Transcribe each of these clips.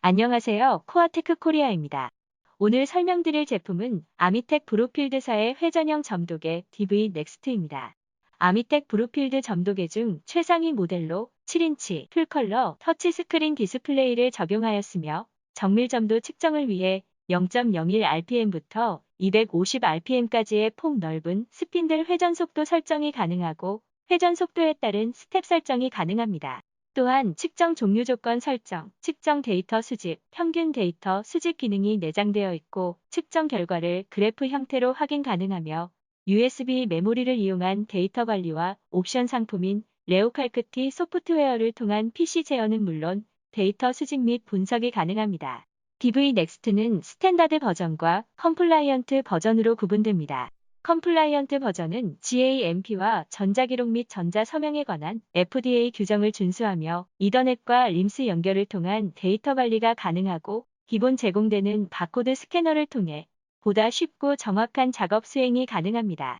안녕하세요. 코아테크 코리아입니다. 오늘 설명드릴 제품은 아미텍 브로필드사의 회전형 점도계 DV 넥스트입니다. 아미텍 브로필드 점도계 중 최상위 모델로 7인치 풀컬러 터치스크린 디스플레이를 적용하였으며 정밀 점도 측정을 위해 0.01rpm부터 250rpm까지의 폭 넓은 스핀들 회전 속도 설정이 가능하고 회전 속도에 따른 스텝 설정이 가능합니다. 또한 측정 종류 조건 설정, 측정 데이터 수집, 평균 데이터 수집 기능이 내장되어 있고 측정 결과를 그래프 형태로 확인 가능하며 USB 메모리를 이용한 데이터 관리와 옵션 상품인 레오칼크티 소프트웨어를 통한 PC 제어는 물론 데이터 수집 및 분석이 가능합니다. DV 넥스트는 스탠다드 버전과 컴플라이언트 버전으로 구분됩니다. 컴플라이언트 버전은 GAMP와 전자기록 및 전자서명에 관한 FDA 규정을 준수하며 이더넷과 림스 연결을 통한 데이터 관리가 가능하고 기본 제공되는 바코드 스캐너를 통해 보다 쉽고 정확한 작업 수행이 가능합니다.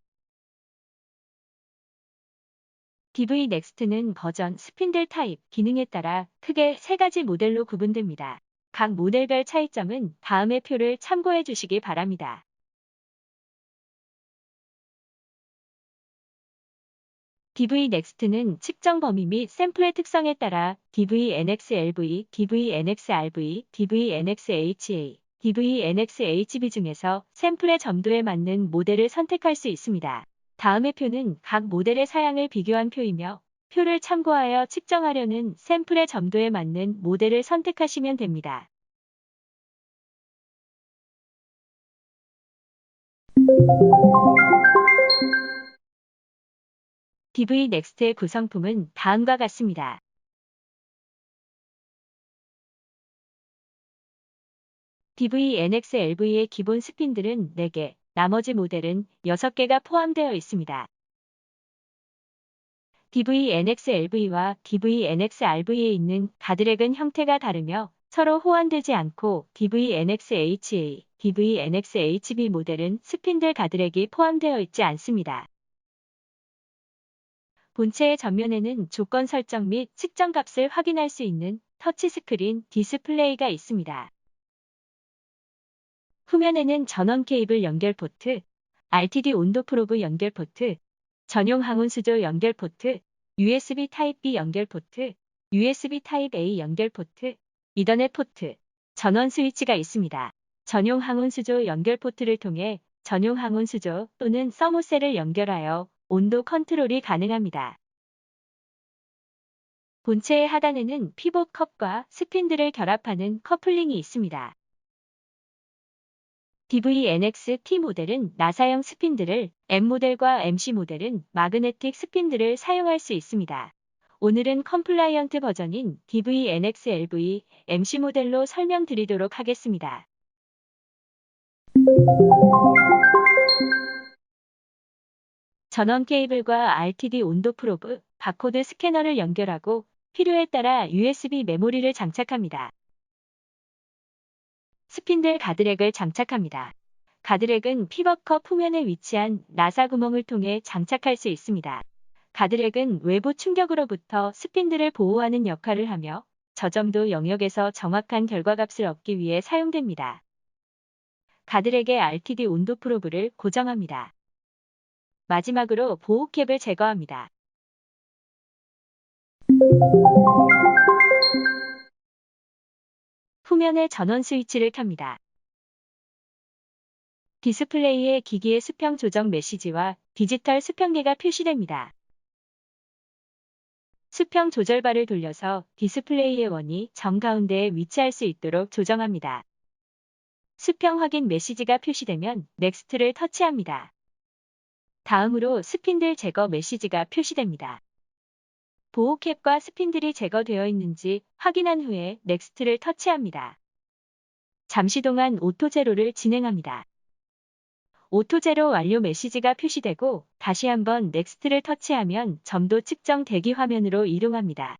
DV 넥스트는 버전, 스핀들 타입, 기능에 따라 크게 3가지 모델로 구분됩니다. 각 모델별 차이점은 다음의 표를 참고해 주시기 바랍니다. DV 넥스트는 측정 범위 및 샘플의 특성에 따라 DV-NX-LV, DV-NX-RV, DV-NX-HA, DV-NX-HB 중에서 샘플의 점도에 맞는 모델을 선택할 수 있습니다. 다음의 표는 각 모델의 사양을 비교한 표이며 표를 참고하여 측정하려는 샘플의 점도에 맞는 모델을 선택하시면 됩니다. DV 넥스트의 구성품은 다음과 같습니다. DV-NX-LV의 기본 스핀들은 4개, 나머지 모델은 6개가 포함되어 있습니다. DV-NX-LV와 DV-NX-RV에 있는 가드렉은 형태가 다르며 서로 호환되지 않고 DV-NX-HA, DV-NX-HB 모델은 스핀들 가드렉이 포함되어 있지 않습니다. 본체의 전면에는 조건 설정 및 측정 값을 확인할 수 있는 터치스크린 디스플레이가 있습니다. 후면에는 전원 케이블 연결 포트, RTD 온도 프로브 연결 포트, 전용 항온 수조 연결 포트, USB 타입B 연결 포트, USB 타입 A 연결 포트, 이더넷 포트, 전원 스위치가 있습니다. 전용 항온 수조 연결 포트를 통해 전용 항온 수조 또는 서모셀을 연결하여 온도 컨트롤이 가능합니다. 본체의 하단에는 피봇 컵과 스핀들을 결합하는 커플링이 있습니다. DV-NX-T 모델은 나사형 스핀들을, M 모델과 MC 모델은 마그네틱 스핀들을 사용할 수 있습니다. 오늘은 컴플라이언트 버전인 DV-NX-LV, MC 모델로 설명드리도록 하겠습니다. 전원 케이블과 RTD 온도 프로브, 바코드 스캐너를 연결하고 필요에 따라 USB 메모리를 장착합니다. 스핀들 가드렉을 장착합니다. 가드렉은 피벗컵 후면에 위치한 나사 구멍을 통해 장착할 수 있습니다. 가드렉은 외부 충격으로부터 스핀들을 보호하는 역할을 하며 저점도 영역에서 정확한 결과값을 얻기 위해 사용됩니다. 가드렉의 RTD 온도 프로브를 고정합니다. 마지막으로 보호캡을 제거합니다. 후면에 전원 스위치를 켭니다. 디스플레이에 기기의 수평 조정 메시지와 디지털 수평계가 표시됩니다. 수평 조절바를 돌려서 디스플레이의 원이 정가운데에 위치할 수 있도록 조정합니다. 수평 확인 메시지가 표시되면 넥스트를 터치합니다. 다음으로 스핀들 제거 메시지가 표시됩니다. 보호캡과 스핀들이 제거되어 있는지 확인한 후에 넥스트를 터치합니다. 잠시 동안 오토 제로를 진행합니다. 오토 제로 완료 메시지가 표시되고 다시 한번 넥스트를 터치하면 점도 측정 대기 화면으로 이동합니다.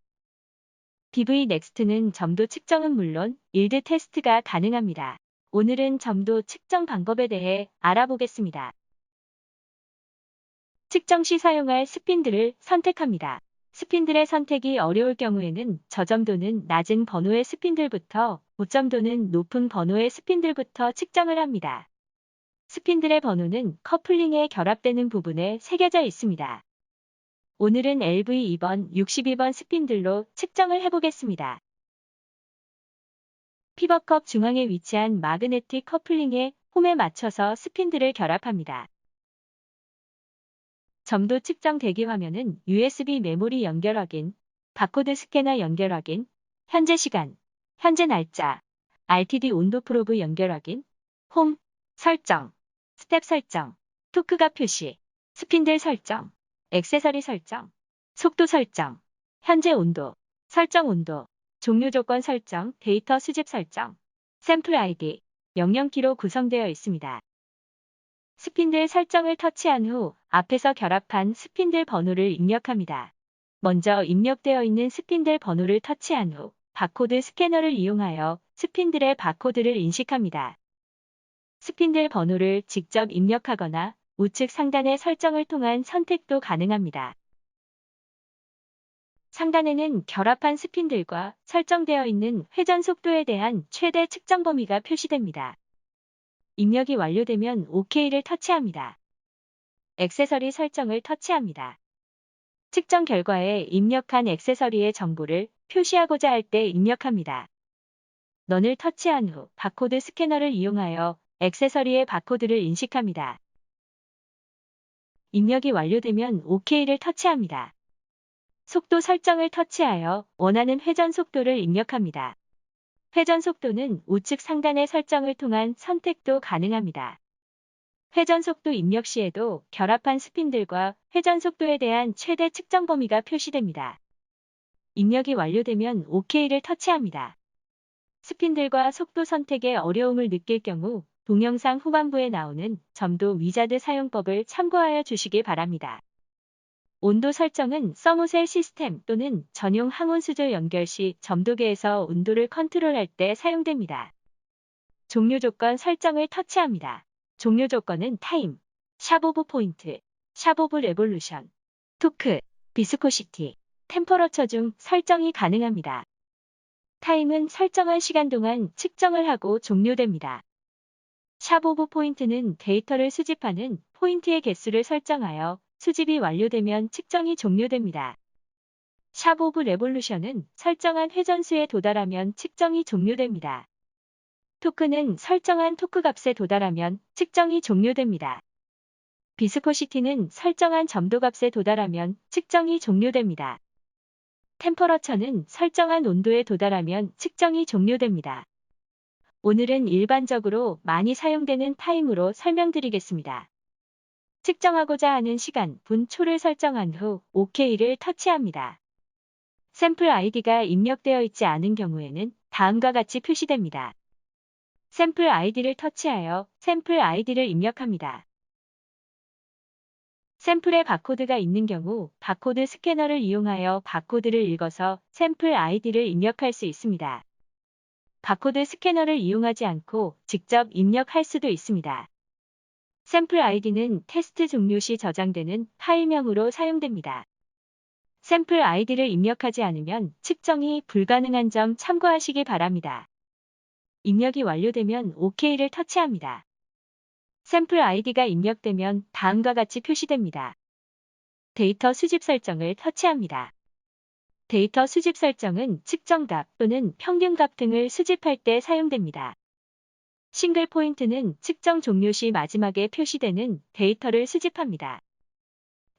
DV 넥스트는 점도 측정은 물론 일드 테스트가 가능합니다. 오늘은 점도 측정 방법에 대해 알아보겠습니다. 측정 시 사용할 스핀들을 선택합니다. 스핀들의 선택이 어려울 경우에는 저점도는 낮은 번호의 스핀들부터 고점도는 높은 번호의 스핀들부터 측정을 합니다. 스핀들의 번호는 커플링에 결합되는 부분에 새겨져 있습니다. 오늘은 LV2번, 62번 스핀들로 측정을 해보겠습니다. 피벗컵 중앙에 위치한 마그네틱 커플링의 홈에 맞춰서 스핀들을 결합합니다. 점도 측정 대기 화면은 USB 메모리 연결 확인, 바코드 스캐너 연결 확인, 현재 시간, 현재 날짜, RTD 온도 프로브 연결 확인, 홈, 설정, 스텝 설정, 토크가 표시, 스핀들 설정, 액세서리 설정, 속도 설정, 현재 온도, 설정 온도, 종료 조건 설정, 데이터 수집 설정, 샘플 아이디, 명령키로 구성되어 있습니다. 스핀들 설정을 터치한 후 앞에서 결합한 스핀들 번호를 입력합니다. 먼저 입력되어 있는 스핀들 번호를 터치한 후 바코드 스캐너를 이용하여 스핀들의 바코드를 인식합니다. 스핀들 번호를 직접 입력하거나 우측 상단의 설정을 통한 선택도 가능합니다. 상단에는 결합한 스핀들과 설정되어 있는 회전 속도에 대한 최대 측정 범위가 표시됩니다. 입력이 완료되면 OK를 터치합니다. 액세서리 설정을 터치합니다. 측정 결과에 입력한 액세서리의 정보를 표시하고자 할 때 입력합니다. 넌을 터치한 후 바코드 스캐너를 이용하여 액세서리의 바코드를 인식합니다. 입력이 완료되면 OK를 터치합니다. 속도 설정을 터치하여 원하는 회전 속도를 입력합니다. 회전 속도는 우측 상단의 설정을 통한 선택도 가능합니다. 회전 속도 입력 시에도 결합한 스핀들과 회전 속도에 대한 최대 측정 범위가 표시됩니다. 입력이 완료되면 OK를 터치합니다. 스핀들과 속도 선택에 어려움을 느낄 경우 동영상 후반부에 나오는 점도 위자드 사용법을 참고하여 주시기 바랍니다. 온도 설정은 서모셀 시스템 또는 전용 항온 수조 연결 시 점도계에서 온도를 컨트롤할 때 사용됩니다. 종료 조건 설정을 터치합니다. 종료 조건은 타임, 샵 오브 포인트, 샵 오브 레볼루션, 토크, 비스코시티, 템퍼러처 중 설정이 가능합니다. 타임은 설정한 시간 동안 측정을 하고 종료됩니다. 샵 오브 포인트는 데이터를 수집하는 포인트의 개수를 설정하여 수집이 완료되면 측정이 종료됩니다. 샵 오브 레볼루션은 설정한 회전수에 도달하면 측정이 종료됩니다. 토크는 설정한 토크 값에 도달하면 측정이 종료됩니다. 비스코시티는 설정한 점도 값에 도달하면 측정이 종료됩니다. 템퍼러처는 설정한 온도에 도달하면 측정이 종료됩니다. 오늘은 일반적으로 많이 사용되는 타임으로 설명드리겠습니다. 측정하고자 하는 시간, 분, 초를 설정한 후 OK를 터치합니다. 샘플 아이디가 입력되어 있지 않은 경우에는 다음과 같이 표시됩니다. 샘플 아이디를 터치하여 샘플 아이디를 입력합니다. 샘플에 바코드가 있는 경우 바코드 스캐너를 이용하여 바코드를 읽어서 샘플 아이디를 입력할 수 있습니다. 바코드 스캐너를 이용하지 않고 직접 입력할 수도 있습니다. 샘플 아이디는 테스트 종료 시 저장되는 파일명으로 사용됩니다. 샘플 아이디를 입력하지 않으면 측정이 불가능한 점 참고하시기 바랍니다. 입력이 완료되면 OK를 터치합니다. 샘플 아이디가 입력되면 다음과 같이 표시됩니다. 데이터 수집 설정을 터치합니다. 데이터 수집 설정은 측정값 또는 평균값 등을 수집할 때 사용됩니다. 싱글 포인트는 측정 종료 시 마지막에 표시되는 데이터를 수집합니다.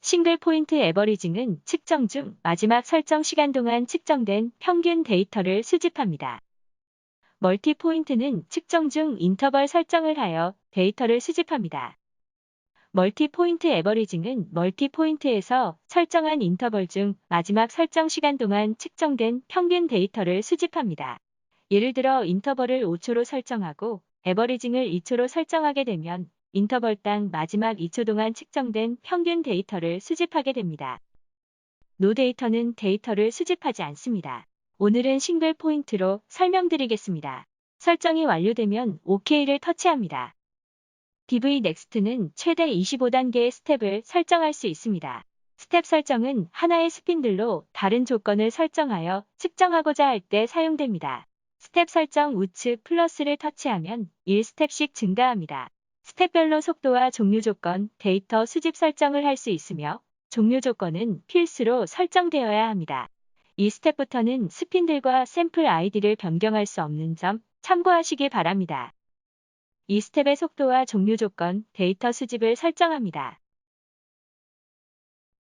싱글 포인트 에버리징은 측정 중 마지막 설정 시간 동안 측정된 평균 데이터를 수집합니다. 멀티 포인트는 측정 중 인터벌 설정을 하여 데이터를 수집합니다. 멀티 포인트 에버리징은 멀티 포인트에서 설정한 인터벌 중 마지막 설정 시간 동안 측정된 평균 데이터를 수집합니다. 예를 들어 인터벌을 5초로 설정하고 에버리징을 2초로 설정하게 되면 인터벌당 마지막 2초 동안 측정된 평균 데이터를 수집하게 됩니다. 노 데이터는 데이터를 수집하지 않습니다. 오늘은 싱글 포인트로 설명드리겠습니다. 설정이 완료되면 OK를 터치합니다. DV 넥스트는 최대 25단계의 스텝을 설정할 수 있습니다. 스텝 설정은 하나의 스핀들로 다른 조건을 설정하여 측정하고자 할 때 사용됩니다. 스텝 설정 우측 플러스를 터치하면 1스텝씩 증가합니다. 스텝별로 속도와 종류 조건, 데이터 수집 설정을 할 수 있으며 종류 조건은 필수로 설정되어야 합니다. 이 스텝부터는 스핀들과 샘플 아이디를 변경할 수 없는 점 참고하시기 바랍니다. 이 스텝의 속도와 종류 조건, 데이터 수집을 설정합니다.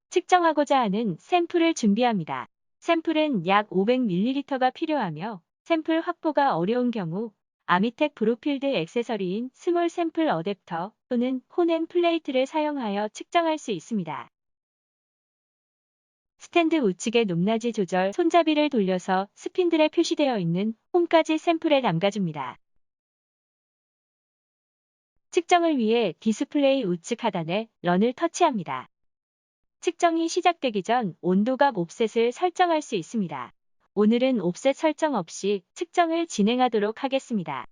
측정하고자 하는 샘플을 준비합니다. 샘플은 약 500ml가 필요하며 샘플 확보가 어려운 경우 아미텍 브로필드 액세서리인 스몰 샘플 어댑터 또는 콘앤 플레이트를 사용하여 측정할 수 있습니다. 스탠드 우측의 높낮이 조절 손잡이를 돌려서 스핀들에 표시되어 있는 홈까지 샘플에 담가줍니다. 측정을 위해 디스플레이 우측 하단에 런을 터치합니다. 측정이 시작되기 전 온도값 옵셋을 설정할 수 있습니다. 오늘은 옵셋 설정 없이 측정을 진행하도록 하겠습니다.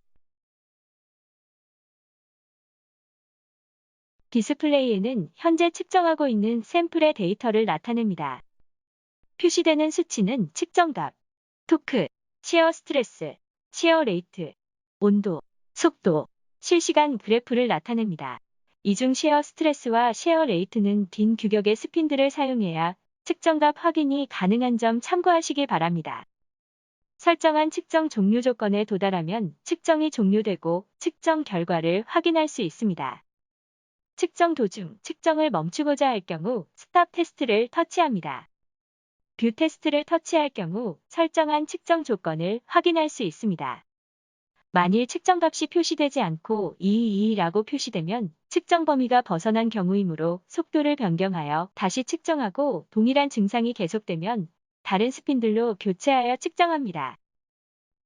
디스플레이에는 현재 측정하고 있는 샘플의 데이터를 나타냅니다. 표시되는 수치는 측정값, 토크, 시어 스트레스, 시어 레이트, 온도, 속도, 실시간 그래프를 나타냅니다. 이중 시어 스트레스와 시어 레이트는 딘 규격의 스핀들을 사용해야 측정값 확인이 가능한 점 참고하시기 바랍니다. 설정한 측정 종료 조건에 도달하면 측정이 종료되고 측정 결과를 확인할 수 있습니다. 측정 도중 측정을 멈추고자 할 경우 스탑 테스트를 터치합니다. 뷰 테스트를 터치할 경우 설정한 측정 조건을 확인할 수 있습니다. 만일 측정값이 표시되지 않고 222라고 표시되면 측정 범위가 벗어난 경우이므로 속도를 변경하여 다시 측정하고 동일한 증상이 계속되면 다른 스핀들로 교체하여 측정합니다.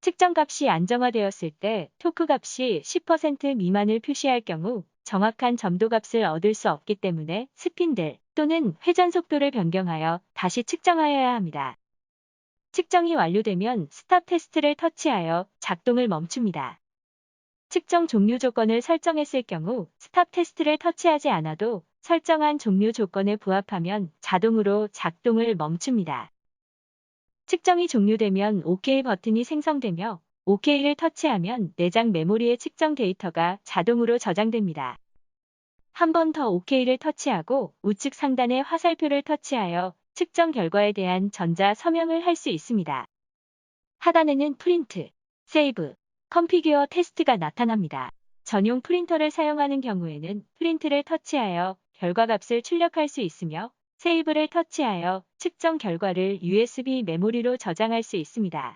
측정값이 안정화되었을 때 토크 값이 10% 미만을 표시할 경우 정확한 점도값을 얻을 수 없기 때문에 스핀들 또는 회전 속도를 변경하여 다시 측정하여야 합니다. 측정이 완료되면 스탑 테스트를 터치하여 작동을 멈춥니다. 측정 종료 조건을 설정했을 경우 스탑 테스트를 터치하지 않아도 설정한 종료 조건에 부합하면 자동으로 작동을 멈춥니다. 측정이 종료되면 OK 버튼이 생성되며 OK를 터치하면 내장 메모리의 측정 데이터가 자동으로 저장됩니다. 한 번 더 OK를 터치하고 우측 상단의 화살표를 터치하여 측정 결과에 대한 전자 서명을 할 수 있습니다. 하단에는 프린트, 세이브, 컨피규어 테스트가 나타납니다. 전용 프린터를 사용하는 경우에는 프린트를 터치하여 결과값을 출력할 수 있으며 세이브를 터치하여 측정 결과를 USB 메모리로 저장할 수 있습니다.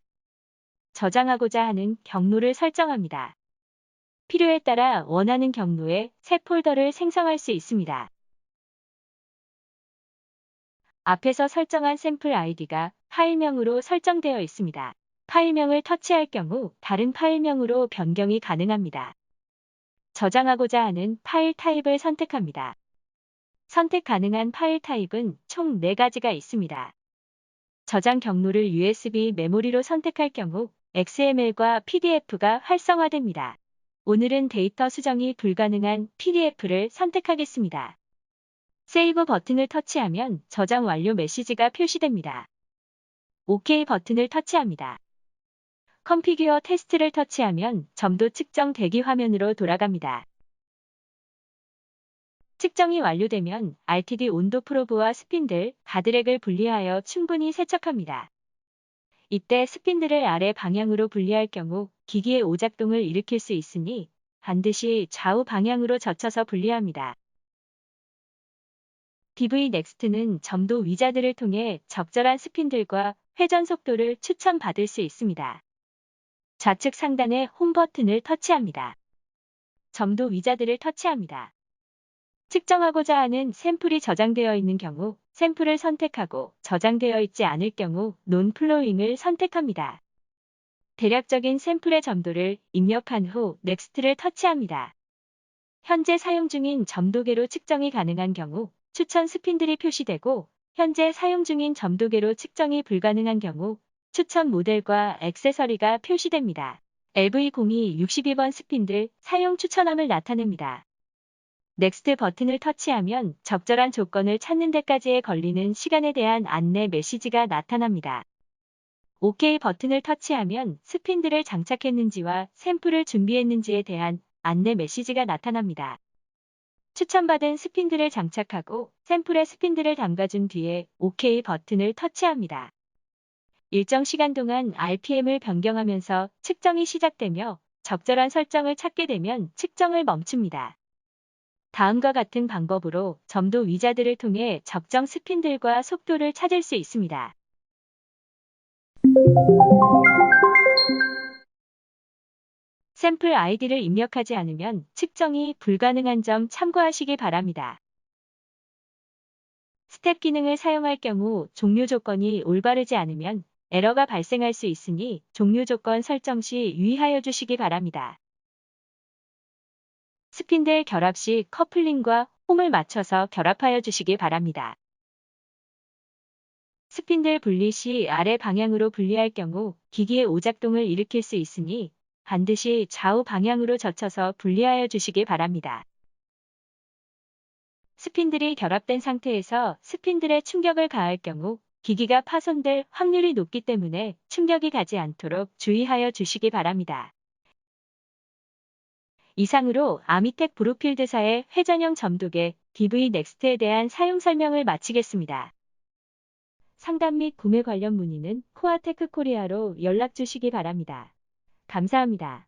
저장하고자 하는 경로를 설정합니다. 필요에 따라 원하는 경로에 새 폴더를 생성할 수 있습니다. 앞에서 설정한 샘플 아이디가 파일명으로 설정되어 있습니다. 파일명을 터치할 경우 다른 파일명으로 변경이 가능합니다. 저장하고자 하는 파일 타입을 선택합니다. 선택 가능한 파일 타입은 총 4가지가 있습니다. 저장 경로를 USB 메모리로 선택할 경우 XML과 PDF가 활성화됩니다. 오늘은 데이터 수정이 불가능한 PDF를 선택하겠습니다. 세이브 버튼을 터치하면 저장 완료 메시지가 표시됩니다. OK 버튼을 터치합니다. 컨피규어 테스트를 터치하면 점도 측정 대기 화면으로 돌아갑니다. 측정이 완료되면 RTD 온도 프로브와 스핀들, 가드렉을 분리하여 충분히 세척합니다. 이때 스핀들을 아래 방향으로 분리할 경우 기기의 오작동을 일으킬 수 있으니 반드시 좌우 방향으로 젖혀서 분리합니다. DV 넥스트는 점도 위자드를 통해 적절한 스핀들과 회전 속도를 추천받을 수 있습니다. 좌측 상단의 홈 버튼을 터치합니다. 점도 위자드를 터치합니다. 측정하고자 하는 샘플이 저장되어 있는 경우 샘플을 선택하고 저장되어 있지 않을 경우 논 플로잉을 선택합니다. 대략적인 샘플의 점도를 입력한 후 넥스트를 터치합니다. 현재 사용 중인 점도계로 측정이 가능한 경우 추천 스핀들이 표시되고 현재 사용 중인 점도계로 측정이 불가능한 경우 추천 모델과 액세서리가 표시됩니다. LV02 62번 스핀들 사용 추천함을 나타냅니다. 넥스트 버튼을 터치하면 적절한 조건을 찾는 데까지의 걸리는 시간에 대한 안내 메시지가 나타납니다. OK 버튼을 터치하면 스핀들을 장착했는지와 샘플을 준비했는지에 대한 안내 메시지가 나타납니다. 추천받은 스핀들을 장착하고 샘플에 스핀들을 담가준 뒤에 OK 버튼을 터치합니다. 일정 시간 동안 RPM을 변경하면서 측정이 시작되며 적절한 설정을 찾게 되면 측정을 멈춥니다. 다음과 같은 방법으로 점도 위자드를 통해 적정 스핀들과 속도를 찾을 수 있습니다. 샘플 아이디를 입력하지 않으면 측정이 불가능한 점 참고하시기 바랍니다. 스텝 기능을 사용할 경우 종료 조건이 올바르지 않으면 에러가 발생할 수 있으니 종료 조건 설정 시 유의하여 주시기 바랍니다. 스핀들 결합 시 커플링과 홈을 맞춰서 결합하여 주시기 바랍니다. 스핀들 분리 시 아래 방향으로 분리할 경우 기기의 오작동을 일으킬 수 있으니 반드시 좌우 방향으로 젖혀서 분리하여 주시기 바랍니다. 스핀들이 결합된 상태에서 스핀들에 충격을 가할 경우 기기가 파손될 확률이 높기 때문에 충격이 가지 않도록 주의하여 주시기 바랍니다. 이상으로 아미텍 브루필드사의 회전형 점도계 DV 넥스트에 대한 사용 설명을 마치겠습니다. 상담 및 구매 관련 문의는 코아테크 코리아로 연락 주시기 바랍니다. 감사합니다.